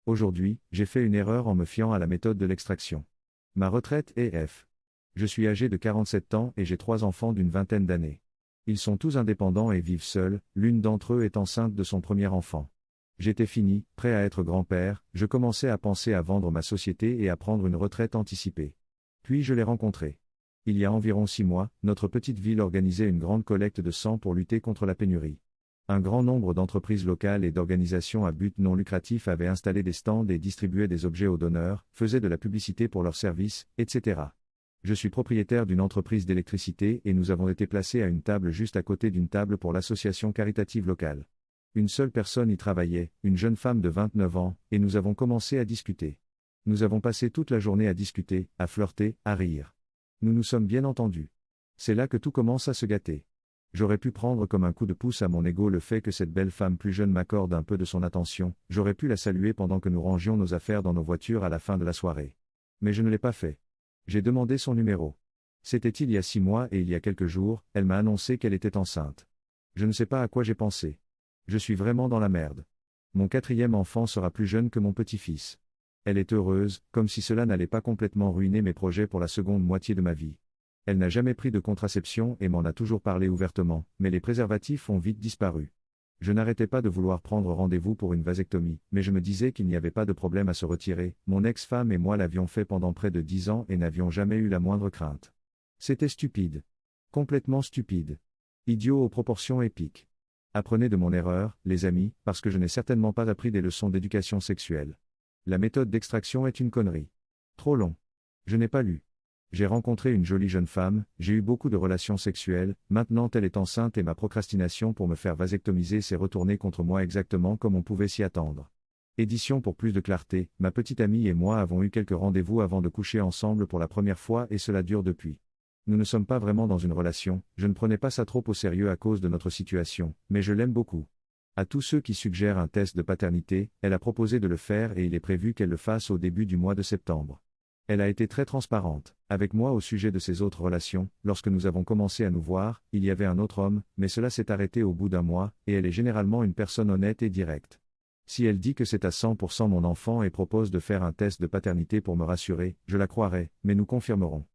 Aujourd'hui, j'ai fait une erreur en me fiant à la méthode de l'extraction. Ma retraite est F. Je suis âgé de 47 ans et j'ai 3 enfants d'une vingtaine d'années. Ils sont tous indépendants et vivent seuls, l'une d'entre eux est enceinte de son premier enfant. J'étais fini, prêt à être grand-père, je commençais à penser à vendre ma société et à prendre une retraite anticipée. Puis je l'ai rencontré. Il y a environ 6 mois, notre petite ville organisait une grande collecte de sang pour lutter contre la pénurie. Un grand nombre d'entreprises locales et d'organisations à but non lucratif avaient installé des stands et distribuaient des objets aux donneurs, faisaient de la publicité pour leurs services, etc. Je suis propriétaire d'une entreprise d'électricité et nous avons été placés à une table juste à côté d'une table pour l'association caritative locale. Une seule personne y travaillait, une jeune femme de 29 ans, et nous avons commencé à discuter. Nous avons passé toute la journée à discuter, à flirter, à rire. Nous nous sommes bien entendus. C'est là que tout commence à se gâter. J'aurais pu prendre comme un coup de pouce à mon ego le fait que cette belle femme plus jeune m'accorde un peu de son attention, j'aurais pu la saluer pendant que nous rangions nos affaires dans nos voitures à la fin de la soirée. Mais je ne l'ai pas fait. J'ai demandé son numéro. C'était il y a 6 mois et il y a quelques jours, elle m'a annoncé qu'elle était enceinte. Je ne sais pas à quoi j'ai pensé. Je suis vraiment dans la merde. Mon 4e enfant sera plus jeune que mon petit-fils. Elle est heureuse, comme si cela n'allait pas complètement ruiner mes projets pour la seconde moitié de ma vie. Elle n'a jamais pris de contraception et m'en a toujours parlé ouvertement, mais les préservatifs ont vite disparu. Je n'arrêtais pas de vouloir prendre rendez-vous pour une vasectomie, mais je me disais qu'il n'y avait pas de problème à se retirer, mon ex-femme et moi l'avions fait pendant près de 10 ans et n'avions jamais eu la moindre crainte. C'était stupide. Complètement stupide. Idiot aux proportions épiques. Apprenez de mon erreur, les amis, parce que je n'ai certainement pas appris des leçons d'éducation sexuelle. La méthode d'extraction est une connerie. Trop long. Je n'ai pas lu. J'ai rencontré une jolie jeune femme, j'ai eu beaucoup de relations sexuelles, maintenant elle est enceinte et ma procrastination pour me faire vasectomiser s'est retournée contre moi exactement comme on pouvait s'y attendre. Édition pour plus de clarté, ma petite amie et moi avons eu quelques rendez-vous avant de coucher ensemble pour la première fois et cela dure depuis. Nous ne sommes pas vraiment dans une relation, je ne prenais pas ça trop au sérieux à cause de notre situation, mais je l'aime beaucoup. À tous ceux qui suggèrent un test de paternité, elle a proposé de le faire et il est prévu qu'elle le fasse au début du mois de septembre. Elle a été très transparente avec moi au sujet de ses autres relations. Lorsque nous avons commencé à nous voir, il y avait un autre homme, mais cela s'est arrêté au bout d'un mois, et elle est généralement une personne honnête et directe. Si elle dit que c'est à 100% mon enfant et propose de faire un test de paternité pour me rassurer, je la croirai, mais nous confirmerons.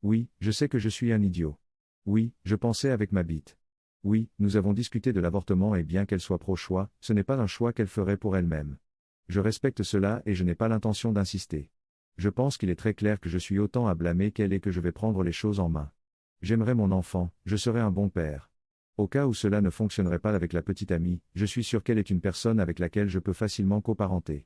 Oui, je sais que je suis un idiot. Oui, je pensais avec ma bite. Oui, nous avons discuté de l'avortement et bien qu'elle soit pro-choix, ce n'est pas un choix qu'elle ferait pour elle-même. Je respecte cela et je n'ai pas l'intention d'insister. Je pense qu'il est très clair que je suis autant à blâmer qu'elle et que je vais prendre les choses en main. J'aimerais mon enfant, je serai un bon père. Au cas où cela ne fonctionnerait pas avec la petite amie, je suis sûr qu'elle est une personne avec laquelle je peux facilement coparenter.